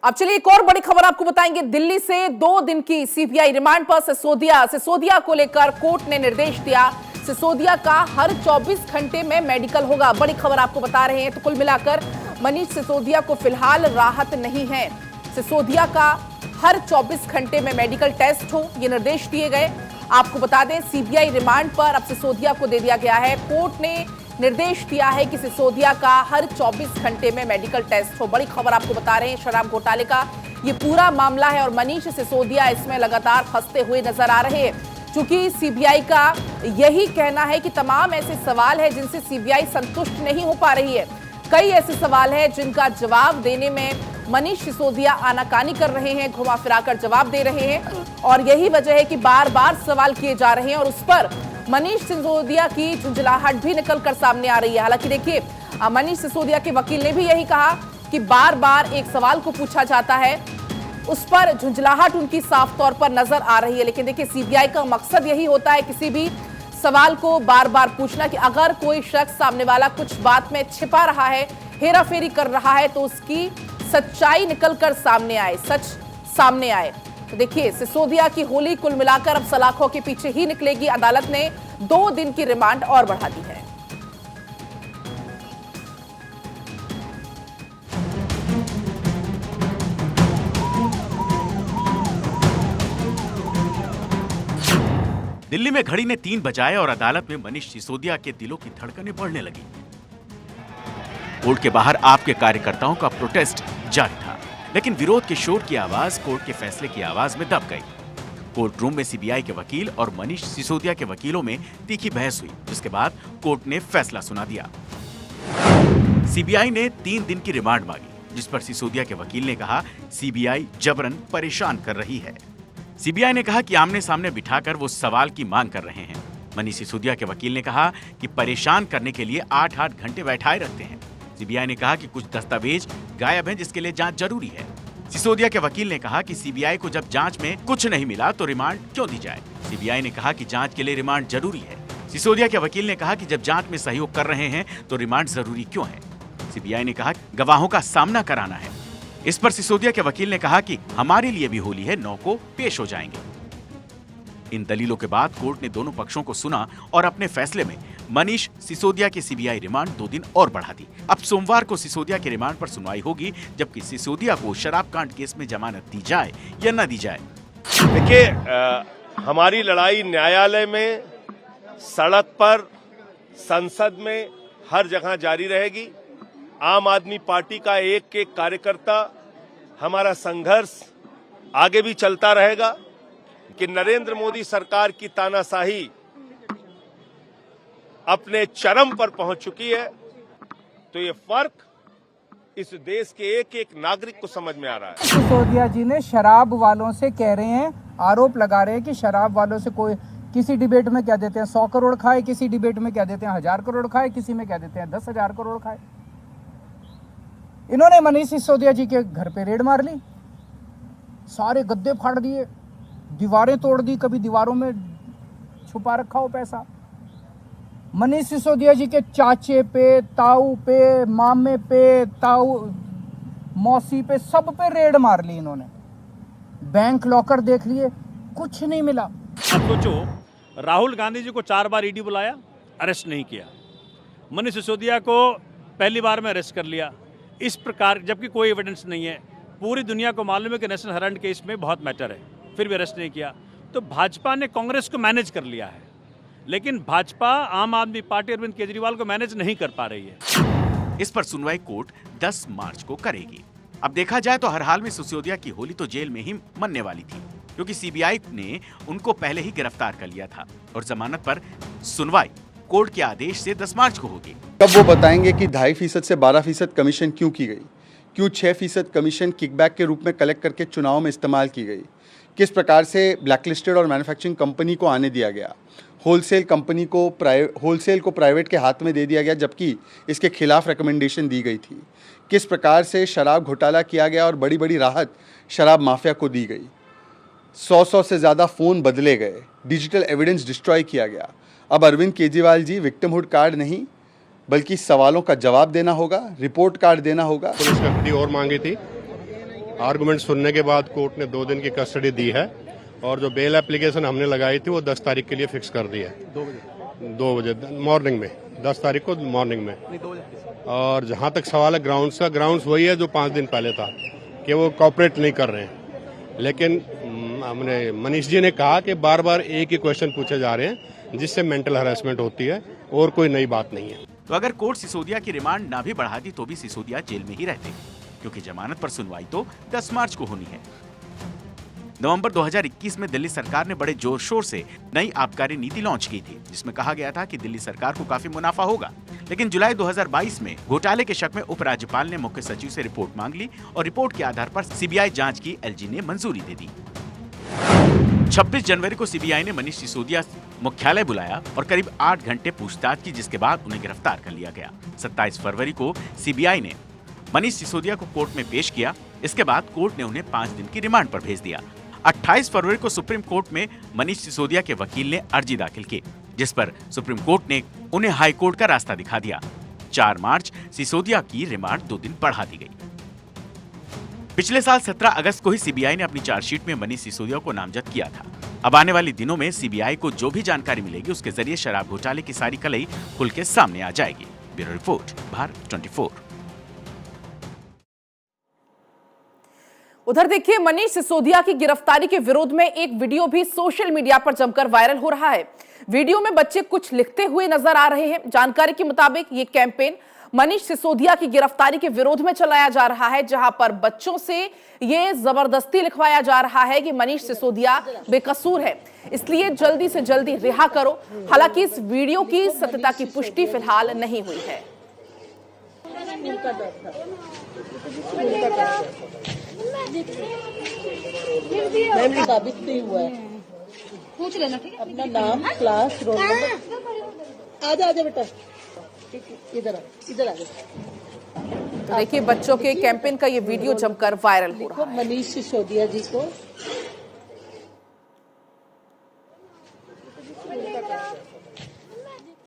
अब चलिए एक और बड़ी खबर आपको बताएंगे। दिल्ली से 2 दिन की सीबीआई रिमांड पर सिसोदिया को लेकर कोर्ट ने निर्देश दिया। सिसोदिया का हर 24 घंटे में मेडिकल होगा। बड़ी खबर आपको बता रहे हैं। तो कुल मिलाकर मनीष सिसोदिया को फिलहाल राहत नहीं है। सिसोदिया का हर 24 घंटे में मेडिकल टेस्ट हो, ये निर्देश दिए गए। आपको बता दें, सीबीआई रिमांड पर अब सिसोदिया को दे दिया गया है। कोर्ट ने निर्देश दिया है कि सिसोदिया का हर 24 घंटे में मेडिकल टेस्ट हो। बड़ी खबर आपको बता रहे हैं। शराब घोटाले का ये पूरा मामला है और मनीष सिसोदिया इसमें लगातार फंसते हुए नजर आ रहे हैं। चूंकि सीबीआई का यही कहना है कि तमाम ऐसे सवाल है जिनसे सीबीआई संतुष्ट नहीं हो पा रही है। कई ऐसे सवाल है जिनका जवाब देने में मनीष सिसोदिया आनाकानी कर रहे हैं, घुमा फिराकर जवाब दे रहे हैं और यही वजह है कि बार बार सवाल किए जा रहे हैं और उस पर मनीष सिसोदिया की झुंझलाहट भी निकल कर सामने आ रही है। हालांकि देखिए, मनीष सिसोदिया के वकील ने भी यही कहा कि बार बार एक सवाल को पूछा जाता है, उस पर झुंझलाहट उनकी साफ तौर पर नजर आ रही है। लेकिन देखिए, सीबीआई का मकसद यही होता है किसी भी सवाल को बार बार पूछना कि अगर कोई शख्स सामने वाला कुछ बात में छिपा रहा है, हेराफेरी कर रहा है, तो उसकी सच्चाई निकलकर सामने आए, सच सामने आए। तो देखिए, सिसोदिया की होली कुल मिलाकर अब सलाखों के पीछे ही निकलेगी। अदालत ने 2 दिन की रिमांड और बढ़ा दी है। दिल्ली में घड़ी ने 3 बजाए और अदालत में मनीष सिसोदिया के दिलों की धड़कनें बढ़ने लगी। कोर्ट के बाहर आपके कार्यकर्ताओं का प्रोटेस्ट जारी था, लेकिन विरोध के शोर की आवाज कोर्ट के फैसले की आवाज में दब गई। कोर्ट रूम में सीबीआई के वकील और मनीष सिसोदिया के वकीलों में तीखी बहस हुई, जिसके बाद कोर्ट ने फैसला सुना दिया। सीबीआई ने 3 दिन की रिमांड मांगी, जिस पर सिसोदिया के वकील ने कहा सीबीआई जबरन परेशान कर रही है। सीबीआई ने कहा कि आमने सामने बिठाकर वो सवाल की मांग कर रहे हैं। मनीष सिसोदिया के वकील ने कहा कि परेशान करने के लिए 8-8 घंटे बैठाए रखते हैं। सीबीआई ने कहा कि कुछ दस्तावेज गायब हैं, जिसके लिए जांच जरूरी है। सिसोदिया के वकील ने कहा कि सीबीआई को जब जांच में कुछ नहीं मिला तो रिमांड क्यों दी जाए। सीबीआई ने कहा कि जांच के लिए रिमांड जरूरी है। सिसोदिया के वकील ने कहा कि जब जांच में सहयोग कर रहे हैं तो रिमांड जरूरी क्यों है। सीबीआई ने कहा गवाहों का सामना कराना है। इस पर सिसोदिया के वकील ने कहा कि हमारे लिए भी होली है, 9 को पेश हो जाएंगे। इन दलीलों के बाद कोर्ट ने दोनों पक्षों को सुना और अपने फैसले में मनीष सिसोदिया की सीबीआई रिमांड 2 दिन और बढ़ा दी। अब सोमवार को सिसोदिया के रिमांड पर सुनवाई होगी, जबकि सिसोदिया को शराब कांड केस में जमानत दी जाए या न दी जाए। देखिए, हमारी लड़ाई न्यायालय में, सड़क पर, संसद में, हर जगह जारी रहेगी। आम आदमी पार्टी का एक कार्यकर्ता, हमारा संघर्ष आगे भी चलता रहेगा कि नरेंद्र मोदी सरकार की तानाशाही अपने चरम पर पहुंच चुकी है। तो ये फर्क इस देश के एक नागरिक को समझ में आ रहा है। सिसोदिया जी ने शराब वालों से कह रहे हैं, आरोप लगा रहे हैं कि शराब वालों से कोई किसी डिबेट में कह देते हैं 100 करोड़ खाए, किसी डिबेट में कह देते हैं 1000 करोड़ खाए, किसी में कह देते हैं 10,000 करोड़ खाए। इन्होंने मनीष सिसोदिया जी के घर पे रेड मार ली, सारे गद्दे फाड़ दिए, दीवारें तोड़ दी, कभी दीवारों में छुपा रखा हो पैसा। मनीष सिसोदिया जी के चाचे पे, ताऊ पे, मामे पे, ताऊ मौसी पे, सब पे रेड मार ली इन्होंने। बैंक लॉकर देख लिए, कुछ नहीं मिला। सोचो, राहुल गांधी जी को 4 बार ईडी बुलाया, अरेस्ट नहीं किया। मनीष सिसोदिया को पहली बार में अरेस्ट कर लिया। इस प्रकार, जबकि कोई एविडेंस नहीं है, पूरी दुनिया को मालूम है कि नेशनल हेराल्ड केस में बहुत मैटर है, फिर भी अरेस्ट नहीं किया। तो भाजपा ने कांग्रेस को मैनेज कर लिया है, लेकिन भाजपा आम आदमी पार्टी अरविंद केजरीवाल को मैनेज नहीं कर पा रही है। इस पर सुनवाई कोर्ट 10 मार्च को करेगी। अब देखा जाए तो हर हाल में सिसोदिया की होली तो जेल में ही मनने वाली थी, क्योंकि सीबीआई ने उनको पहले ही गिरफ्तार कर लिया था और जमानत पर सुनवाई कोर्ट के आदेश से 10 मार्च को होगी। तब वो बताएंगे कि 2.5% से 12% कमीशन क्यों की गई, क्यों 6% कमीशन किकबैक के रूप में कलेक्ट करके चुनाव में इस्तेमाल की गई, किस प्रकार से ब्लैकलिस्टेड और मैन्युफैक्चरिंग कंपनी को आने दिया गया, होलसेल को प्राइवेट के हाथ में दे दिया गया जबकि इसके खिलाफ रिकमेंडेशन दी गई थी, किस प्रकार से शराब घोटाला किया गया और बड़ी बड़ी राहत शराब माफिया को दी गई, 100 से ज़्यादा फ़ोन बदले गए, डिजिटल एविडेंस डिस्ट्रॉय किया गया। अब अरविंद केजरीवाल जी विक्टिमहुड कार्ड नहीं बल्कि सवालों का जवाब देना होगा, रिपोर्ट कार्ड देना होगा। पुलिस कस्टडी और मांगी थी आर्गुमेंट सुनने के बाद कोर्ट ने 2 दिन की कस्टडी दी है और जो बेल एप्लीकेशन हमने लगाई थी वो 10 तारीख के लिए फिक्स कर दी है। 2 बजे मॉर्निंग में, 10 तारीख को मॉर्निंग में। और जहां तक सवाल है ग्राउंड्स का, ग्राउंड्स वही है जो 5 दिन पहले था कि वो कॉपरेट नहीं कर रहे हैं। लेकिन हमने मनीष जी ने कहा कि बार बार एक ही क्वेश्चन पूछे जा रहे हैं जिससे मेंटल हरासमेंट होती है और कोई नई बात नहीं है। तो अगर कोर्ट सिसोदिया की रिमांड ना भी बढ़ाती तो भी सिसोदिया जेल में ही रहते, क्योंकि जमानत पर सुनवाई तो 10 मार्च को होनी है। नवंबर 2021 में दिल्ली सरकार ने बड़े जोर शोर से नई आबकारी नीति लॉन्च की थी, जिसमें कहा गया था कि दिल्ली सरकार को काफी मुनाफा होगा। लेकिन जुलाई 2022 में घोटाले के शक में उपराज्यपाल ने मुख्य सचिव से रिपोर्ट मांग ली और रिपोर्ट के आधार पर सीबीआई जांच की एलजी ने मंजूरी दे दी। 26 जनवरी को सीबीआई ने मनीष सिसोदिया मुख्यालय बुलाया और करीब 8 घंटे पूछताछ की, जिसके बाद उन्हें गिरफ्तार कर लिया गया। 27 फरवरी को सीबीआई ने मनीष सिसोदिया को कोर्ट में पेश किया। इसके बाद कोर्ट ने उन्हें 5 दिन की रिमांड पर भेज दिया। 28 फरवरी को सुप्रीम कोर्ट में मनीष सिसोदिया के वकील ने अर्जी दाखिल की, जिस पर सुप्रीम कोर्ट ने उन्हें हाई कोर्ट का रास्ता दिखा दिया। 4 मार्च सिसोदिया की रिमांड 2 दिन बढ़ा दी गई। पिछले साल 17 अगस्त को ही सीबीआई ने अपनी चार्जशीट में मनीष सिसोदिया को नामजद किया था। अब आने वाले दिनों में सीबीआई को जो भी जानकारी मिलेगी उसके जरिए शराब घोटाले की सारी कलई खुल के सामने आ जाएगी। Bureau report, Bharat 24। उधर देखिए, मनीष सिसोदिया की गिरफ्तारी के विरोध में एक वीडियो भी सोशल मीडिया पर जमकर वायरल हो रहा है। वीडियो में बच्चे कुछ लिखते हुए नजर आ रहे हैं। जानकारी के मुताबिक ये कैंपेन मनीष सिसोदिया की गिरफ्तारी के विरोध में चलाया जा रहा है, जहां पर बच्चों से ये जबरदस्ती लिखवाया जा रहा है कि मनीष सिसोदिया बेकसूर है, इसलिए जल्दी से जल्दी रिहा करो। हालांकि इस वीडियो की सत्यता की पुष्टि फिलहाल नहीं हुई है। मैम साबित नहीं हुआ है, पूछ लेना ठीक है। अपना नाम, क्लास, रोल नंबर। आजा बेटा, इधर आ जा। तो देखिए, बच्चों के कैंपेन का ये वीडियो जमकर वायरल हो रहा है। मनीष सिसोदिया जी को